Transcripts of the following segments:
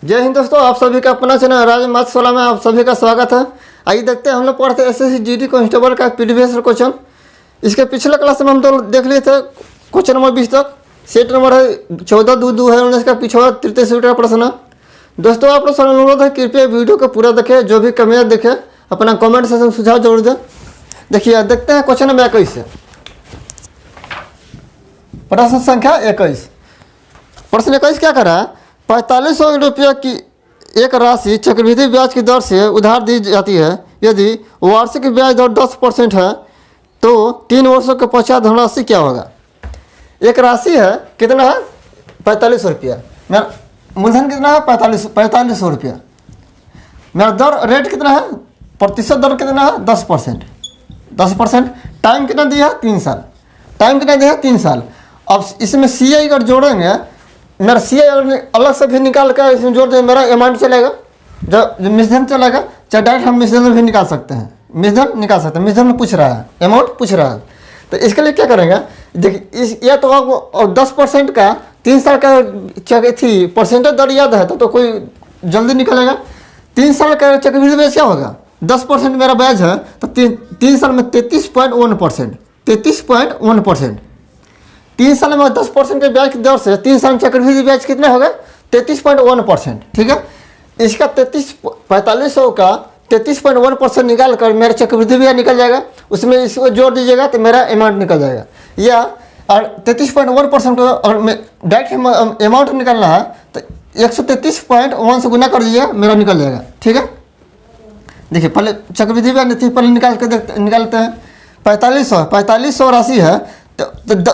जय हिंद दोस्तों, आप सभी का अपना चैनल राज मात्सवाला में आप सभी का स्वागत है। आइए देखते हैं, हम लोग पढ़ते एसएससी जीडी कांस्टेबल का प्रीवियस क्वेश्चन। इसके पिछले क्लास में हम तो देख लिए थे क्वेश्चन नंबर 20 तक। सेट नंबर है 14/2/2019 का पिछड़ा तृतीय शिफ्ट का प्रश्न। दोस्तों आप लोग से अनुरोध है, कृपया वीडियो को पूरा देखें, जो भी कमियाँ देखें अपना कमेंट सेक्शन सुझाव जरूर दें। देखिए देखते हैं क्वेश्चन नंबर 21 से, प्रश्न संख्या 21। प्रश्न 21 क्या कर रहा है? 4500 रुपये की एक राशि चक्रवृद्धि ब्याज की दर से उधार दी जाती है। यदि वार्षिक ब्याज दर 10% है तो 3 वर्षों के पश्चात धनराशि क्या होगा? एक राशि है, कितना है? 4500 रुपया। मेरा मूलधन कितना है? 4500 रुपया। मेरा दर रेट कितना है? प्रतिशत दर कितना है? 10%। 10%। टाइम कितना दिया है? 3 साल। टाइम कितना दिया है? 3 साल। अब इसमें CI अगर जोड़ेंगे, मेरा CI अगर अलग से भी निकाल कर इसमें जोड़ दें, मेरा अमाउंट चलेगा, जो मिश्रधन चलेगा। चाहे डायरेक्ट हम मिश्रधन भी निकाल सकते हैं, मिश्रधन निकाल सकते हैं। मिश्रधन में पूछ रहा है, अमाउंट पूछ रहा है, तो इसके लिए क्या करेंगे? देखिए इस या तो आपको 10% का 3 साल का थी परसेंटेज दर याद है तो कोई जल्दी निकलेगा। 3 साल का चक्रवृद्धि ब्याज क्या होगा? 10% मेरा ब्याज है तो 3 साल में 33.1%। 33.1%। 3 साल में 10% के ब्याज की दर से 3 साल में चक्रवृद्धि ब्याज कितना होगा? 33.1%। ठीक है, इसका 4500 का 33.1% निकाल कर मेरा चक्रवृद्धि ब्याज निकल जाएगा, उसमें इसको जोड़ दीजिएगा तो मेरा अमाउंट निकल जाएगा। या और 33.1% को और डायरेक्ट अमाउंट निकालना है तो 133.1 से गुना कर दीजिएगा, मेरा निकल जाएगा। ठीक है, देखिए पहले चक्रवृद्धि ब्याज नहीं थी, पहले निकालते हैं। 4500 राशि है तो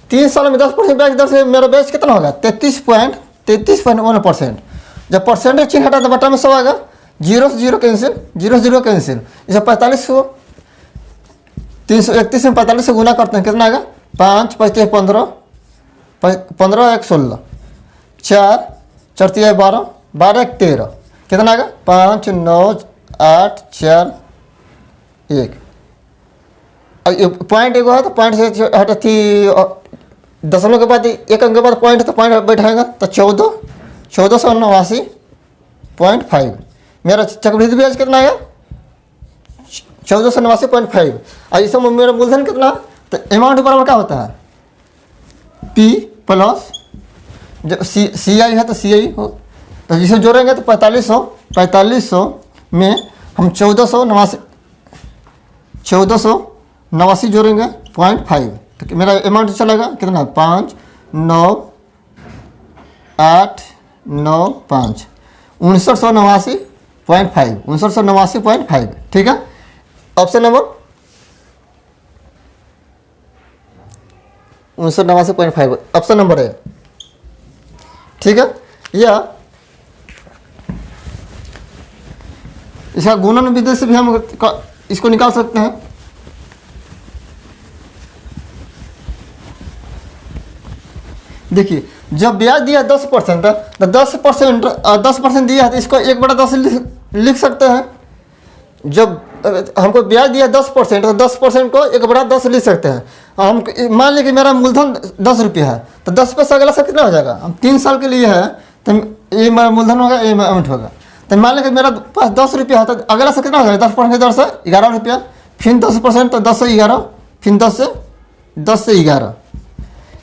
3 साल में 10% ब्याज दर से मेरा ब्याज कितना होगा? 33.1%। जब परसेंटेज चिन्ह हटा तो बटा में 100 आएगा, 0 से 0 कैंसिल, 0 से 0 कैंसिल। इसे 45 को 331 में 45 से गुना करते हैं, कितना आएगा? 5 5 15, 15 1 16, 4 4 3 12, 12 1 13, कितना आएगा? 5 9 8 4 1। पॉइंट एगो है तो पॉइंट से हटा थी, दशमलव के बाद एक अंक के बाद पॉइंट तो पॉइंट बैठाएगा तो 1489.5। मेरा चक्रवृद्धि ब्याज कितना आया? 1489.5। और इस समय मेरा मूलधन कितना? तो अमाउंट बराबर क्या होता है? P प्लस जब CI है तो CI हो, तो जिसे जोड़ेंगे तो 4500 में हम 1489 जोड़ेंगे 0.5, तो मेरा अमाउंट चलेगा कितना? 5 9 8 9 5 5989.5। 5989.5। ठीक है, ऑप्शन नंबर 5989.5 ऑप्शन नंबर है। ठीक है, या इसका गुणन विधि से भी हम इसको निकाल सकते हैं। देखिए जब ब्याज दिया 10% तो 10% दिया है तो इसको 1/10 लिख सकते हैं। जब हमको ब्याज दिया 10% तो 10% को 1/10 लिख सकते हैं। हम मान लीजिए कि मेरा मूलधन 10 रुपया है तो 10 पैसा अगला सब कितना हो जाएगा? हम 3 साल के लिए है तो ये मेरा मूलधन होगा, ये अमाउंट होगा। तो मान लीजिए मेरा पास 10 रुपया है तो अगला सब कितना हो जाएगा? 10% की दर से 11 रुपया, फिर 10% तो 10 से 11, फिर 10 से 11।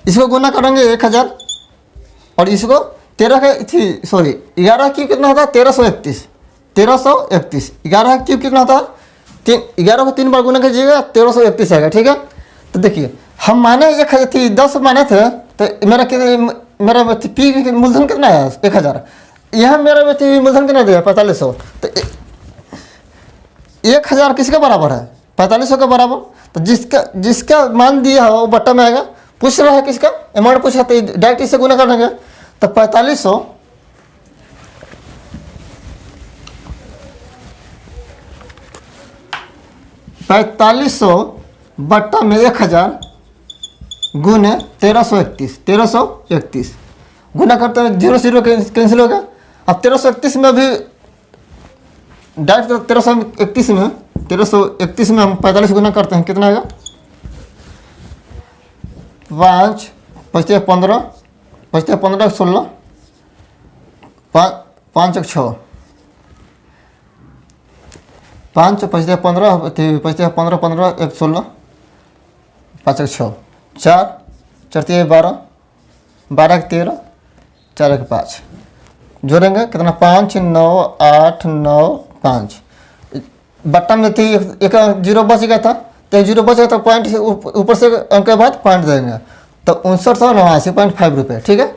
इसको गुना करेंगे 1000 और इसको 13 का थी सॉरी 11 क्यों कितना होता है? 1331। 11 क्यों कितना होता है? 11 को 3 बार गुना कीजिएगा 1331 आएगा। ठीक है, तो देखिए हम माने 1000 थी, 10 माने थे तो मेरा P मूलधन कितना है? 1000। यह मेरा मूलधन कितना दिया? 4500। तो 1000 किसके बराबर है? 4500 के बराबर। तो जिसका मान दिया है वो बट्टा में आएगा। पूछ रहा है किसका अमाउंट पूछ रहा है तो डायरेक्ट इससे गुना कर देंगे तो 4500 बट्टा में 1000 गुने 1331 गुना करते हैं, 0 0 कैंसिल हो गया। अब 1331 में भी डायरेक्ट 1331 में हम 45 गुना करते हैं, कितना आएगा? 5 5 15 16 5 एक 6, 5 5 15 5 15 15 1 16, 5 एक 6, 4 4 12, 12 एक 13, 4 एक 5, जोड़ेंगे कितना 5 9 8 9 5, बट्टा में थी एक जीरो बच गया था, तो जीरो बच गया तो पॉइंट से ऊपर से अंक के बाद पॉइंट देंगे, तो 5989.5 रुपये। ठीक है,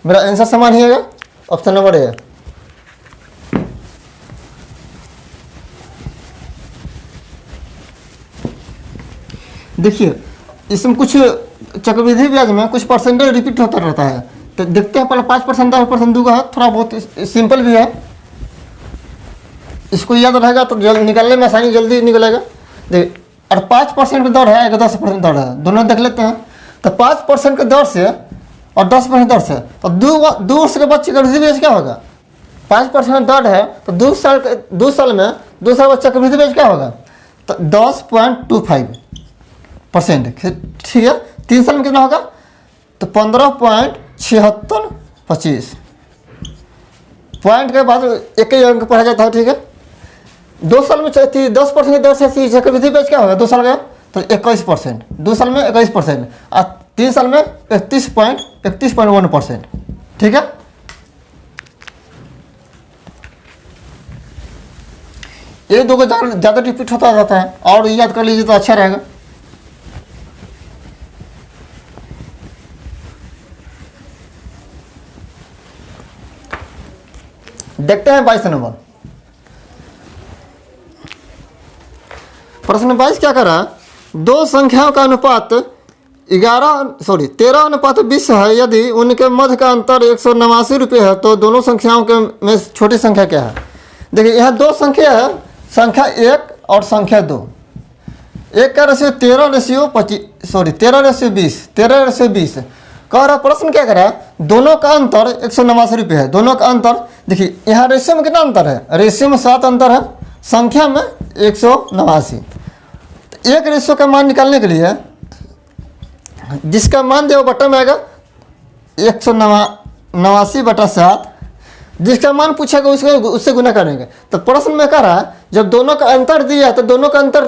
मेरा आंसर समान ही है, ऑप्शन नंबर ए। देखिए इसमें कुछ चक्रवृद्धि ब्याज में कुछ परसेंटेज रिपीट होता रहता है, तो देखते हैं पहले 5% 10% दूंगा है, थोड़ा बहुत सिंपल भी है, इसको याद रहेगा तो निकालने में आसानी जल्दी निकलेगा। देख, और 5% का दर है, एक 10% दर है, दोनों देख लेते हैं। तो 5% के दर से और 10% दर से, तो दो वर्ष के बाद चक्रवृद्धि ब्याज क्या होगा? 5% दर है तो 2 साल में 2 साल बाद चक्रवृद्धि ब्याज क्या होगा? तो 10.25%। ठीक है, 3 साल में कितना होगा? तो 15.7625। पॉइंट के बाद एक ही अंक पढ़ा जाता है। ठीक है, 2 साल में 10% की दर से चक्रवृद्धि ब्याज क्या होगा 2 साल का? तो 21%। 2 साल में 21% और 3 साल में 31.1%। ठीक है, ये दो को ज़्यादा रिपीट होता रहता है, और याद कर लीजिए तो अच्छा रहेगा। देखते हैं 22 नंबर प्रश्न। 22 क्या कर रहा है? दो संख्याओं का अनुपात 13:20 है। यदि उनके मध्य का अंतर 189 रुपये है तो दोनों संख्याओं के में छोटी संख्या क्या है? देखिए यहाँ दो संख्या है, संख्या 1 और संख्या 2। एक का रेशियो 13:20 कह रहा। प्रश्न क्या कर रहा है? दोनों का अंतर 189 रुपये है। दोनों का अंतर देखिए, यहाँ रेशियो में कितना अंतर है? रेशियो में 7 अंतर है, संख्या में 189। तो एक रेशियो का मान निकालने के लिए जिसका मान दिया वो बट्टा में आएगा 189/7, जिसका मान पूछेगा उससे गुना करेंगे। तो प्रश्न में कह रहा है जब दोनों का अंतर दिया है तो दोनों का अंतर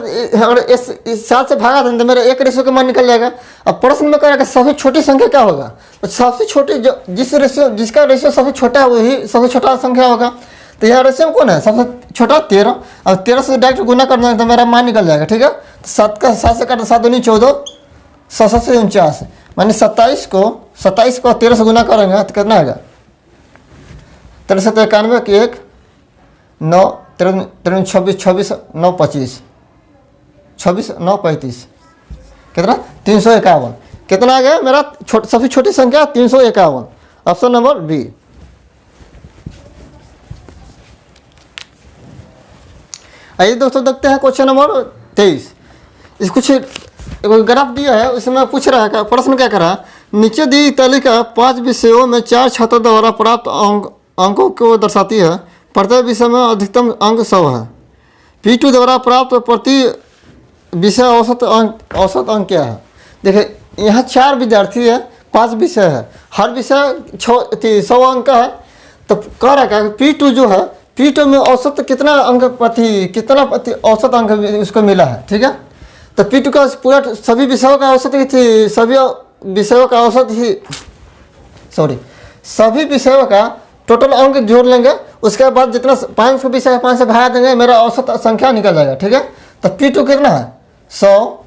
इस 7 से भागा देंगे तो मेरा एक रेशियो का मान निकल जाएगा। अब प्रश्न में कह रहा है कि सबसे छोटी संख्या क्या होगा? तो सबसे छोटी जिसका रेशियो सबसे छोटा है वही सबसे छोटा संख्या होगा। तो यहाँ रेशियो में कौन है सबसे छोटा? 13। और 13 से डायरेक्ट गुना कर देंगे तो मेरा मान निकल जाएगा। ठीक है, 7 से काटा 7 दूनी 14, 7 से 49, मानी 27 को 13 से गुना करेंगे तो कितना आएगा? 13 से 91 की 1 9 13 26 26 9 25 26 9 35 कितना? 351। कितना आ गया मेरा? सबसे छोटी संख्या 351। Option number B. आइए दोस्तों देखते हैं क्वेश्चन नंबर 23। इस कुछ ग्राफ दिया है, उसमें पूछ रहा है कि प्रश्न क्या करा? नीचे दी तालिका 5 विषयों में 4 छात्रों द्वारा प्राप्त अंकों को दर्शाती है। प्रत्येक विषय में अधिकतम अंक 100 है। P2 द्वारा प्राप्त प्रति विषय औसत अंक क्या है? देखिए यहाँ 4 विद्यार्थी है, 5 विषय है, हर विषय 100 अंक का है। तो कह रहा है P2 जो है, P2 में औसत कितना प्रति औसत अंक उसको मिला है। ठीक है, तो P2 का पूरा सभी विषयों का औसत ही थी, सभी विषयों का टोटल अंक जोड़ लेंगे, उसके बाद जितना 500 विषय है 5 से भागा देंगे, मेरा औसत संख्या निकल जाएगा। ठीक है, तो P2 कितना है? 100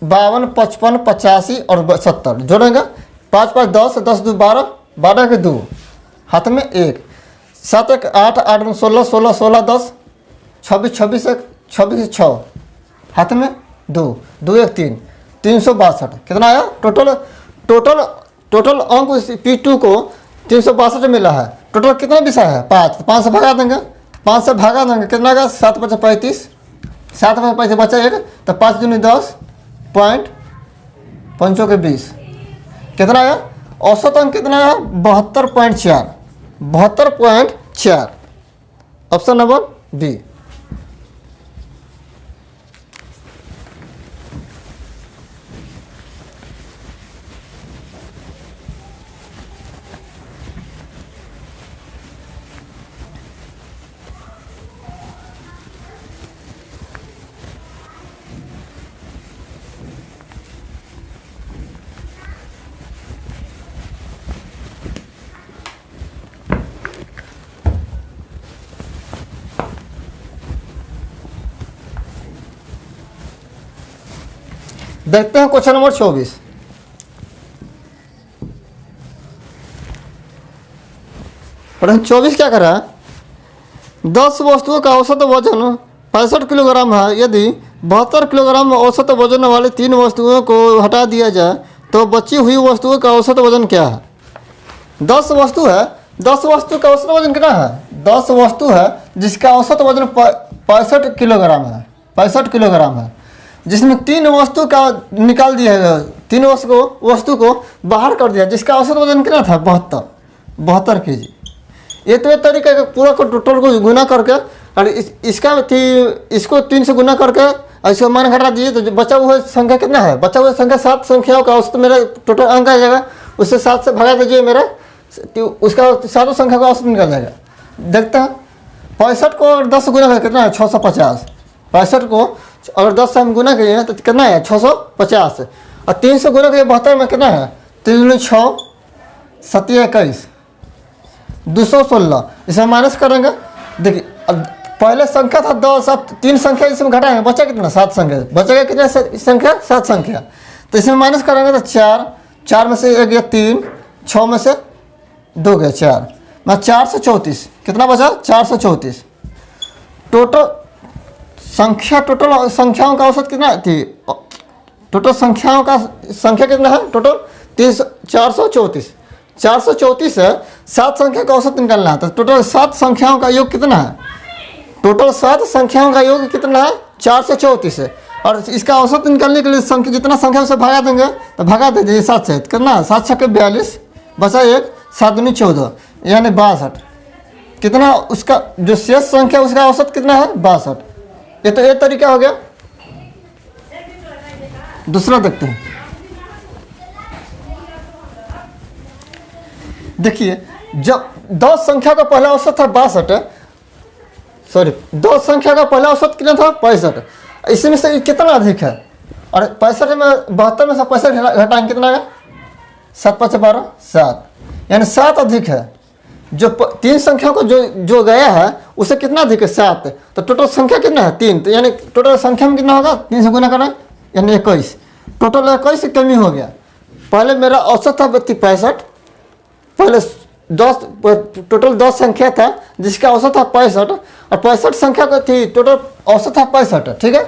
52 55 85 और 70 जोड़ेंगे। 5 5 10 10 2 12 12 के 2 हाथ में 1 7 1 8 8 9 16 16 16 10 26 26 1 26 6 हाथ में 2 2 1 3 362। कितना आया टोटल अंक P2 को 362 मिला है। टोटल कितना विषय है? 5। 5 से भगा देंगे, 5 से भगा देंगे कितना का? 7 5 35, 7 5 बचा 1, तो 5 दूनी 10 पॉइंट 5 के 20 कितना आया? औसत अंक कितना है? 72.4। 72.4 ऑप्शन नंबर बी। देखते हैं क्वेश्चन नंबर 24। प्रश्न 24 क्या कर रहा है? 10 वस्तुओं का औसत वजन 65 किलोग्राम है। यदि 72 किलोग्राम औसत वजन वाली 3 वस्तुओं को हटा दिया जाए तो बची हुई वस्तुओं का औसत वजन क्या है? 10 वस्तु है, 10 वस्तु का औसत वजन कितना है? 10 वस्तु है जिसका औसत वजन 65 किलोग्राम है, 65 किलोग्राम है, जिसमें 3 वस्तु का निकाल दिया गया, 3 वस्तु को बाहर कर दिया, जिसका औसत वजन कितना था? 72 kg। ये तो एक तरीका का पूरा को टोटल को गुना करके और इसका थी इसको 3 से गुना करके और इसको मान घटा दीजिए तो बचा हुआ संख्या कितना है? बचा हुआ संख्या 7 संख्याओं का औसत मेरा टोटल अंक आ जाएगा। उससे 7 से भगा दीजिए मेरा, उसका 7 संख्या का औसत निकल जाएगा। देखते हैं 65 को और 10 गुना करके कितना है? 650। 65 को और 10 से हम गुना करिए तो कितना है? 650। और 3 से गुना करिए 72 में कितना है? 3 6 7 21 216। इसमें माइनस करेंगे। देखिए अब पहले संख्या था 10, अब 3 संख्या इसमें घटाएंगे, बचा कितना? 7 संख्या। बचेगा कितना संख्या? 7 संख्या। तो इसमें माइनस करेंगे तो 4 में से 1 गया 3, 6 में से 2 गया 4, मैं 434। कितना बचा? 434। टोटल संख्याओं का औसत कितना थी? टोटल संख्याओं का संख्या कितना है? टोटल 434। 434 है, 7 संख्या का औसत निकालना है। तो टोटल 7 संख्याओं का योग कितना है? टोटल 7 संख्याओं का योग कितना है? 434 है। और इसका औसत निकालने के लिए संख्या जितना संख्या से भगा देंगे तो भगा दे दीजिए 7 से। कितना? 7 6 42 बचा 1, 7 दूनी 14 यानी 62। कितना उसका जो शेष संख्या उसका औसत कितना है? 62। ये तो एक तरीका हो गया। दूसरा देखते हैं। देखिए जब 10 संख्या का पहला औसत था 62, सॉरी 10 संख्या का पहला औसत कितना था? 65। इसमें से कितना अधिक है? और 65 में 72 में से 65 घटाएंगे कितना है? 7 5 12 7 यानी 7 अधिक है। जो 3 संख्या को जो गया है उसे कितना अधिक है? 7। तो टोटल संख्या कितना है? 3। तो यानी टोटल संख्या में कितना होगा? 3 से गुना करना यानी 21। टोटल 21 से कमी हो गया। पहले मेरा औसत था 65, पहले 10 टोटल 10 संख्या था जिसका औसत था 65 और 65 संख्या का थी टोटल औसत था 65। ठीक है।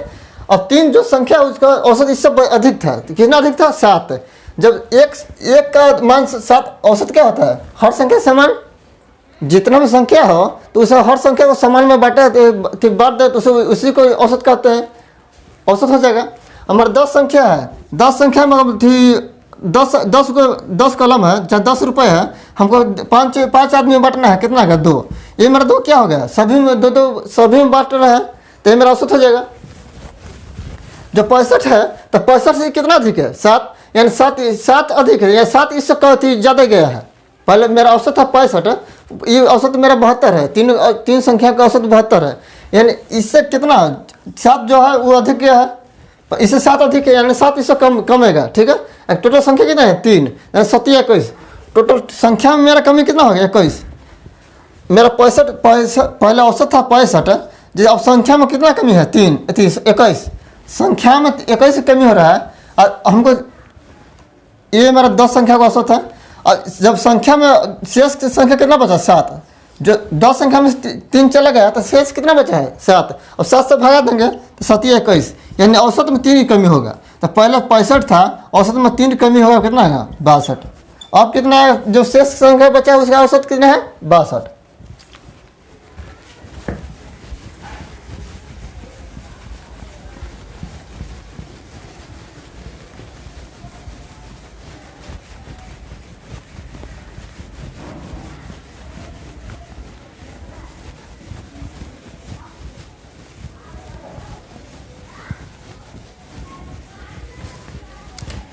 अब 3 जो संख्या उसका औसत इससे अधिक था। तो कितना अधिक था? 7। जब एक का मान 7 औसत क्या होता है? हर संख्या समान, जितना भी संख्या हो तो उसे हर संख्या को समान में बांटे कि बांट दे तो उसी को औसत कहते हैं। औसत हो जाएगा। हमारा 10 संख्या है, 10 संख्या में थी 10 कलम है, चाहे 10 रुपये है, हमको 5 आदमी में बांटना है। कितना का? 2। ये मेरा 2 क्या हो गया? सभी में 2 सभी में बांट रहे हैं तो ये मेरा औसत हो जाएगा। जो 65 है तो 65 से कितना अधिक है? 7 यानी 7 अधिक है या 7 इससे ज़्यादा गया है। पहले मेरा औसत था 65, ये औसत मेरा 72 है। 3 संख्या का औसत 72 है यानी इससे कितना 7 जो है वो अधिक गया है, इससे 7 अधिक है यानी 7 इससे कमेगा। ठीक है। टोटल संख्या कितना है? 3 यानी 7 21। टोटल संख्या में मेरा कमी कितना हो गया? 21। मेरा 65 पहले औसत था 65, जिस अब संख्या में कितना कमी है? 3 21। संख्या में 21 कमी हो रहा है और हमको ये मेरा 10 संख्या का औसत है। और जब संख्या में शेष संख्या कितना बचा? 7। जो 10 संख्या में 3 चला गया तो शेष कितना बचा है? 7। अब 7 से भगा देंगे तो 7 21 यानी औसत में 3 की कमी होगा। तो पहले 65 था, औसत में 3 की कमी होगा, कितना है? 62। अब कितना है? जो शेष संख्या बचा है उसका औसत कितना है? 62।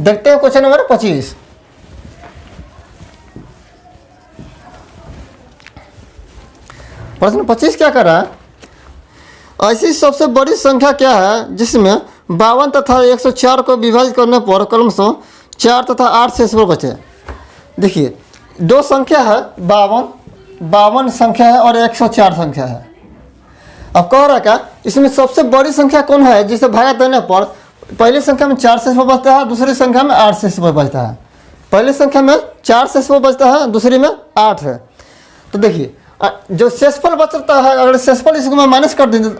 देखते हैं क्वेश्चन नंबर 25। प्रश्न 25 क्या कर रहा है? ऐसी सबसे बड़ी संख्या क्या है जिसमें 52 तथा 104 को विभाजित करने पर क्रमशः 4 तथा 8 शेष बचे? देखिए 2 संख्या है, 52 संख्या है और 104 संख्या है। अब कह रहा है क्या इसमें सबसे बड़ी संख्या कौन है जिसे भागा देने पर पहली संख्या में 4 से 100 बचता है, दूसरी संख्या में 8 से 100 बचता है। पहली संख्या में 4 से 100 बचता है, दूसरी में 8 है। तो देखिए जो शेषफल बचता है, अगर शेषफल इसको माइनस कर दें,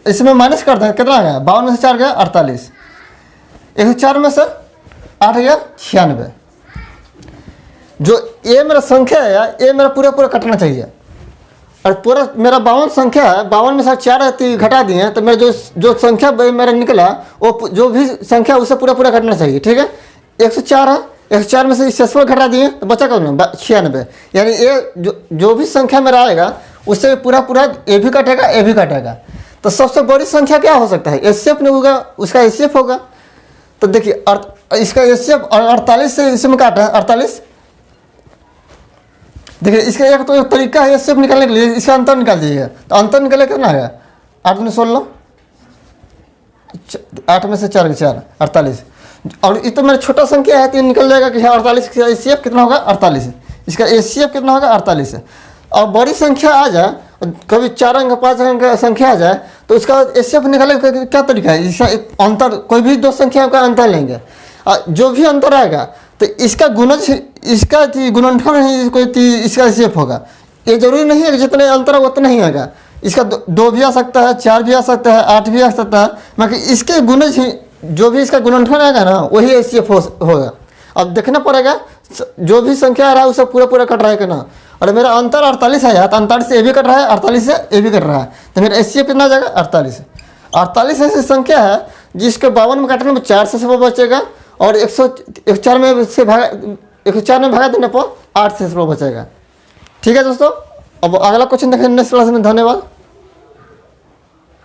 इसमें माइनस कर दें कितना गया, 52 में से 4 गया 48, 104 में से 8 गया 96। जो ये मेरा संख्या है ये मेरा पूरा पूरा कटना चाहिए, और पूरा मेरा 52 संख्या है, 52 में से 4 घटा दिए तो मेरा जो संख्या मेरा निकला वो जो भी संख्या उसे पूरा पूरा कटना चाहिए। ठीक है, 104 है, 104 में से शेषफल घटा दिए तो बचा कब ना 96। यानी ये जो भी संख्या मेरा आएगा उससे पूरा पूरा ए भी कटेगा, ए भी कटेगा। तो सबसे बड़ी संख्या क्या हो सकता है, एचसीएफ नहीं होगा, उसका एचसीएफ होगा। तो देखिए इसका एचसीएफ 48 से इसमें काटा है 48। देखिए इसका एक तो तरीका है एचसीएफ निकालने के लिए, इसका अंतर निकाल दीजिएगा। तो अंतर निकाले कितना आएगा, 8 में 16, 8 में से 4 के 4 48। और ये तो मेरा छोटा संख्या है तो ये निकल जाएगा कि 48 का एचसीएफ कितना होगा 48, इसका एचसीएफ कितना होगा 48 है। और बड़ी संख्या आ जाए, कभी 4 अंक 5 अंक का संख्या आ जाए तो उसका एचसीएफ निकालने का क्या तरीका है, इसका अंतर कोई भी दो संख्या का अंतर लेंगे, जो भी अंतर आएगा तो इसका गुणज, इसका गुणनफल ही इसका एचसीएफ होगा। ये जरूरी नहीं है कि जितने अंतर है उतना ही आएगा, इसका 2 भी आ सकता है, 4 भी आ सकता है, 8 भी आ सकता है, मगर इसके गुणज ही जो भी इसका गुणनफल आएगा ना वही एचसीएफ होगा। अब देखना पड़ेगा जो भी संख्या आ रहा है उसे पूरा पूरा कट रहा है कि ना। और मेरा अंतर 48 है तो 48 से ए भी कट रहा है, 48 से ए भी कट रहा है, तो मेरा एचसीएफ कितना आ जाएगा 48। 48 ऐसी संख्या है जिसके 52 में काटने में 4 से 100 बचेगा, और 104 में से भागा 104 में भागा देने पर 8 से 100 बचेगा। ठीक है दोस्तों, अब अगला क्वेश्चन देखेंगे नेक्स्ट क्लास में। धन्यवाद।